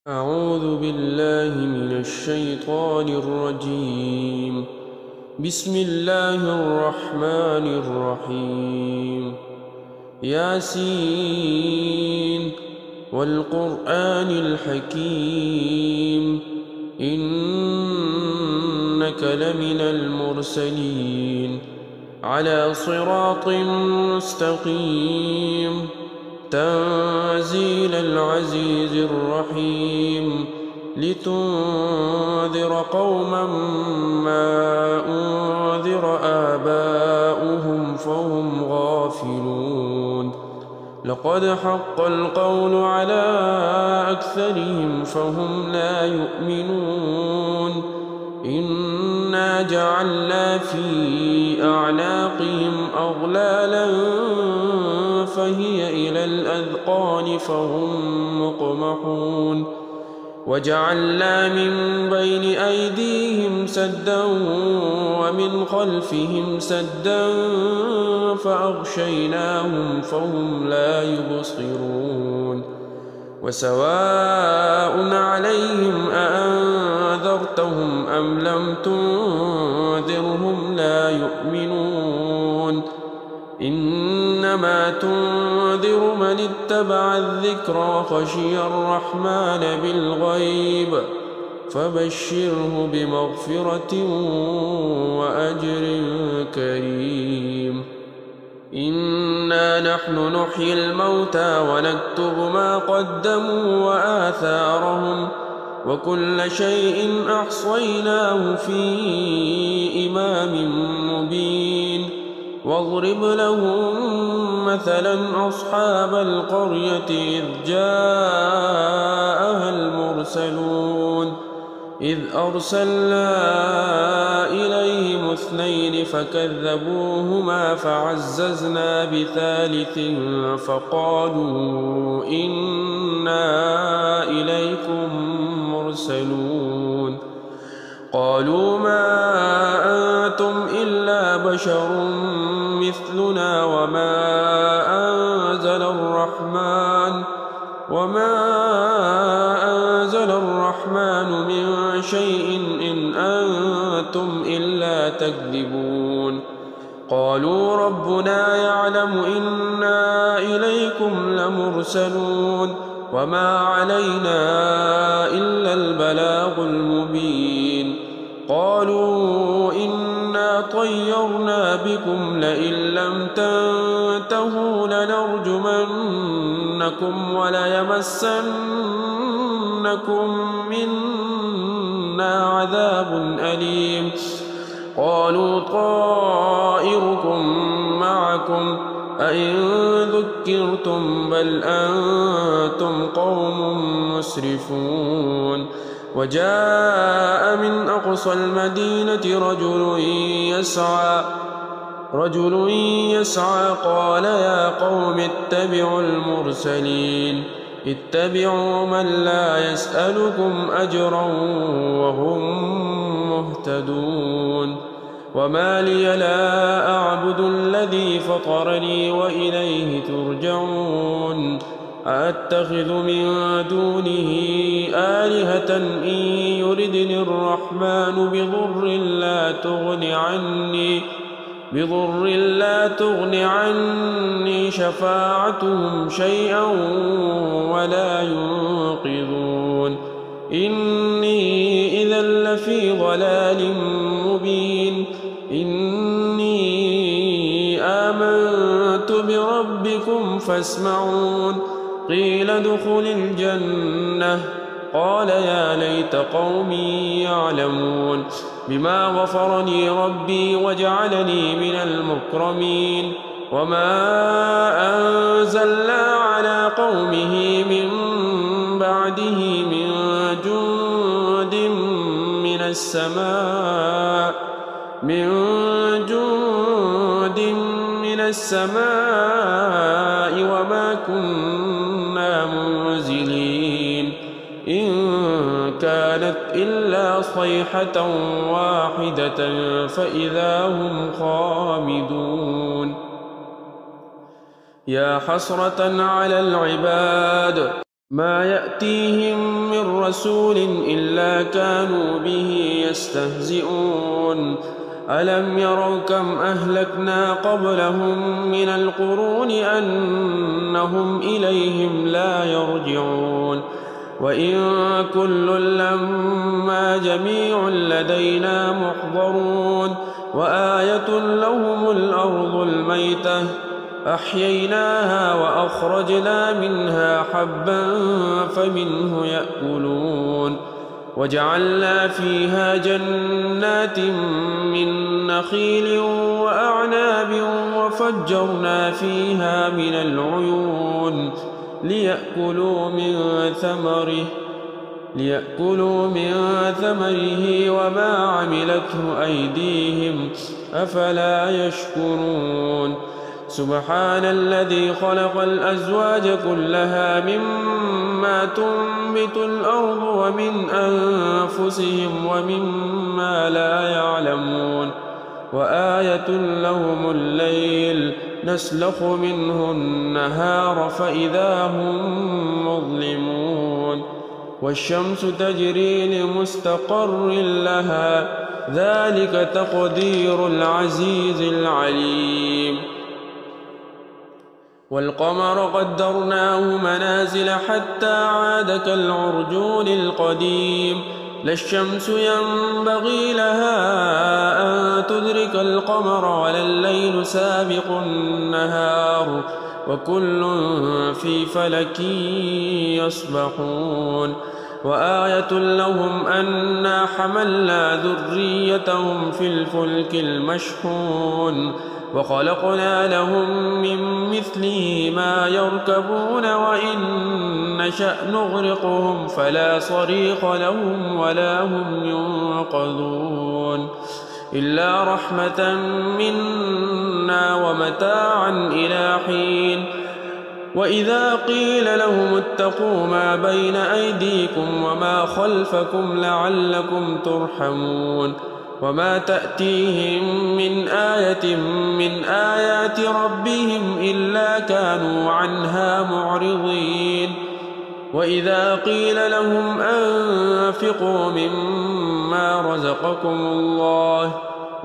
أعوذ بالله من الشيطان الرجيم. بسم الله الرحمن الرحيم. ياسين والقرآن الحكيم إنك لمن المرسلين على صراط مستقيم تنزيل العزيز الرحيم لتنذر قوما ما أنذر آباؤهم فهم غافلون لقد حق القول على أكثرهم فهم لا يؤمنون إنا جعلنا في أعناقهم أغلالا فهي إلى الأذقان فهم مقمحون وجعلنا من بين أيديهم سدا ومن خلفهم سدا فأغشيناهم فهم لا يبصرون وسواء عليهم أأنذرتهم أم لم تنذرهم لا يؤمنون إنما تنذر من اتبع الذكر وخشي الرحمن بالغيب فبشره بمغفرة وأجر كريم. إنا نحن نحيي الموتى ونكتب ما قدموا وآثارهم وكل شيء أحصيناه في إمام مبين واضرب لهم مثلا أصحاب القرية إذ جاءها المرسلون إذ أرسلنا إليهم اثنين فكذبوهما فعززنا بثالث فقالوا إنا إليكم مرسلون قالوا ما أنتم إلا بشر مثلنا وما أنزل الرحمن من شيء إن أنتم إلا تكذبون قالوا ربنا يعلم إنا إليكم لمرسلون وما علينا إلا البلاغ المبين قالوا إنا طيرنا بكم لئن لم تنتهوا لنرجمنكم وليمسنكم منا عذاب أليم قالوا طائركم معكم أئن ذكرتم بل أنتم قوم مسرفون وجاء من أقصى المدينة رجل يسعى قال يا قوم اتبعوا المرسلين اتبعوا من لا يسألكم أجرا وهم مهتدون وما لي لا أعبد الذي فطرني وإليه ترجعون أأتخذ من دونه آلهة إن يردني الرحمن بضر لا تغن عني شفاعتهم شيئا ولا ينقذون إني إذا لفي ضلال مبين إني آمنت بربكم فاسمعون قيل ادخل الجنة قال يا ليت قومي يعلمون بما غفرني ربي وجعلني من المكرمين وما أنزلنا على قومه من بعده من جند من السماء وما كنا منزلين إن كانت إلا صيحة واحدة فإذا هم خامدون يا حسرة على العباد ما يأتيهم من رسول إلا كانوا به يستهزئون ألم يروا كم أهلكنا قبلهم من القرون أنهم إليهم لا يرجعون وإن كل لما جميع لدينا محضرون وآية لهم الأرض الميتة أحييناها وأخرجنا منها حبا فمنه يأكلون وجعلنا فيها جنات من نخيل وأعناب وفجرنا فيها من العيون ليأكلوا من ثمره وما عملته أيديهم أفلا يشكرون سبحان الذي خلق الأزواج كلها مما تنبت الأرض ومن أنفسهم ومما لا يعلمون وآية لهم الليل نسلخ منه النهار فإذا هم مظلمون والشمس تجري لمستقر لها ذلك تقدير العزيز العليم والقمر قدرناه منازل حتى عاد كالعرجون القديم لا الشمس ينبغي لها أن تدرك القمر ولا الليل سابق النهار وكل في فلك يسبحون وآية لهم أنا حملنا ذريتهم في الفلك المشحون وخلقنا لهم من مثله ما يركبون وإن نشأ نغرقهم فلا صريخ لهم ولا هم ينقذون إلا رحمة منا ومتاعا إلى حين وإذا قيل لهم اتقوا ما بين أيديكم وما خلفكم لعلكم ترحمون وما تأتيهم من آية من آيات ربهم إلا كانوا عنها معرضين وإذا قيل لهم أنفقوا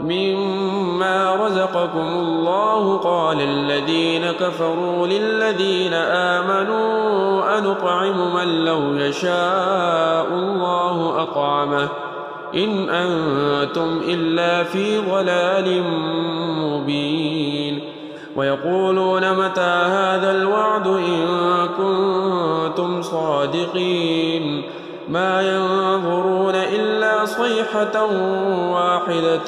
مما رزقكم الله قال الذين كفروا للذين آمنوا أنطعم من لو يشاء الله أطعمه إن أنتم إلا في ضلال مبين ويقولون متى هذا الوعد إن كنتم صادقين ما ينظرون إلا صيحة واحدة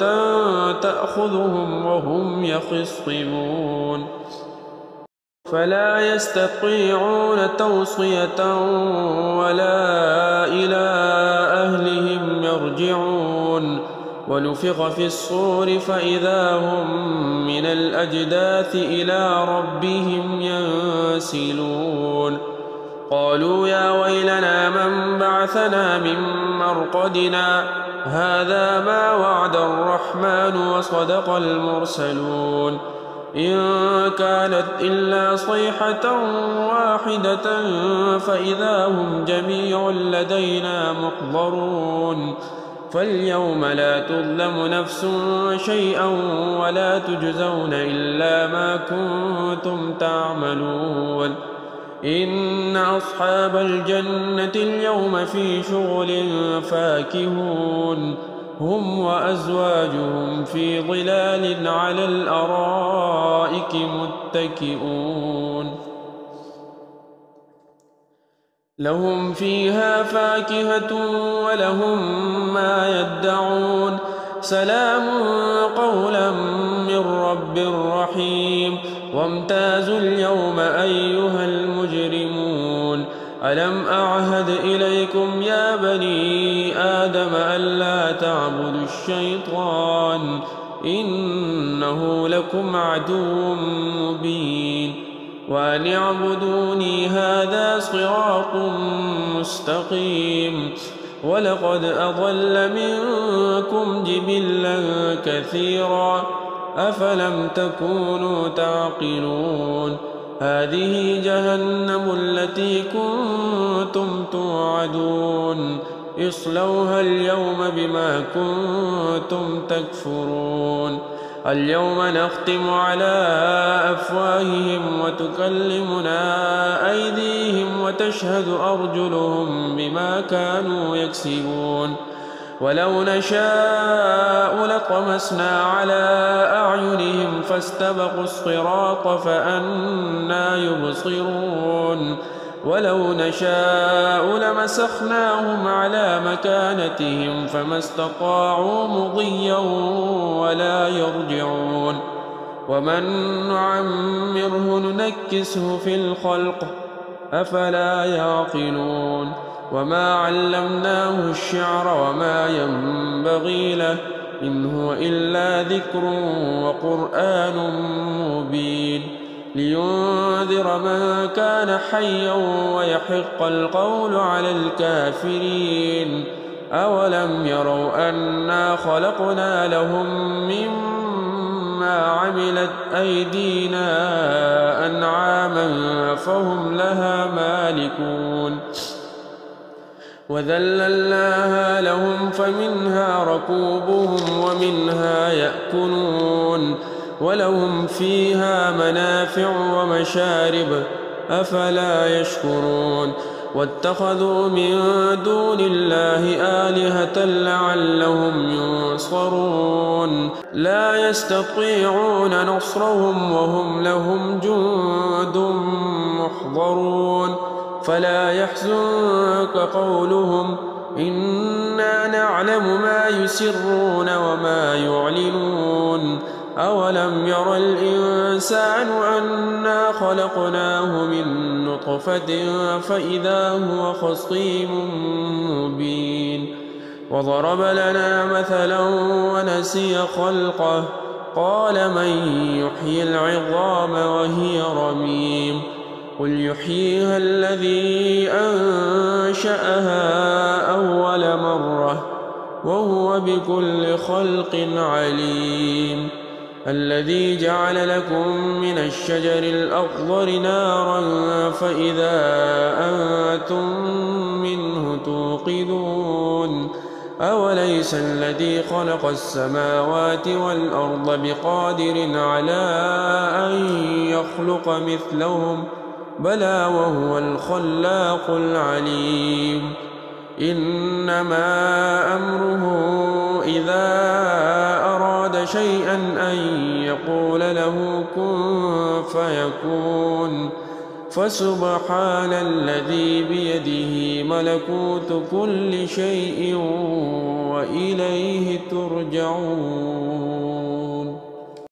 تأخذهم وهم يخصمون فلا يستطيعون توصية ولا إلى أهلهم يرجعون ونفخ في الصور فإذا هم من الأجداث إلى ربهم ينسلون قالوا يا ويلنا من بعثنا من مرقدنا هذا ما وعد الرحمن وصدق المرسلون إن كانت إلا صيحة واحدة فإذا هم جميع لدينا محضرون فاليوم لا تظلم نفس شيئا ولا تجزون إلا ما كنتم تعملون إن أصحاب الجنة اليوم في شغل فاكهون هم وأزواجهم في ظلال على الأرائك متكئون لهم فيها فاكهة ولهم ما يدعون سلام قولا من رب رحيم وامتازوا اليوم أيها المجرمون ألم أعهد إليكم يا بني آدم ألا تعبدوا الشيطان إنه لكم عدو مبين وأن اعبدوني هذا صراط مستقيم ولقد أضل منكم جبلا كثيرا أفلم تكونوا تعقلون هذه جهنم التي كنتم توعدون اصلوها اليوم بما كنتم تكفرون اليوم نختم على أفواههم وتكلمنا أيديهم وتشهد أرجلهم بما كانوا يكسبون ولو نشاء لطمسنا على أعينهم فاستبقوا الصراط فأنى يبصرون ولو نشاء لمسخناهم على مكانتهم فما استطاعوا مضيا ولا يرجعون ومن نعمره ننكسه في الخلق أفلا يعقلون وما علمناه الشعر وما ينبغي له إن هو إلا ذكر وقرآن مبين لينذر من كان حيا ويحق القول على الكافرين أولم يروا أنا خلقنا لهم مما عملت أيدينا أنعاما فهم لها مالكون وذللناها لهم فمنها ركوبهم ومنها يأكلون ولهم فيها منافع ومشارب أفلا يشكرون واتخذوا من دون الله آلهة لعلهم ينصرون لا يستطيعون نصرهم وهم لهم جند محضرون فلا يحزنك قولهم إنا نعلم ما يسرون وما يعلنون أولم ير الإنسان أنا خلقناه من نطفة فإذا هو خصيم مبين وضرب لنا مثلا ونسي خلقه قال من يحيي العظام وهي رميم قل يحييها الذي أنشأها أول مرة وهو بكل خلق عليم الذي جعل لكم من الشجر الأخضر نارا فإذا أنتم منه توقدون أوليس الذي خلق السماوات والأرض بقادر على أن يخلق مثلهم بلى وهو الخلاق العليم إنما أمره إذا أراد شيئا أن يقول له كن فيكون فسبحان الذي بيده ملكوت كل شيء وإليه ترجعون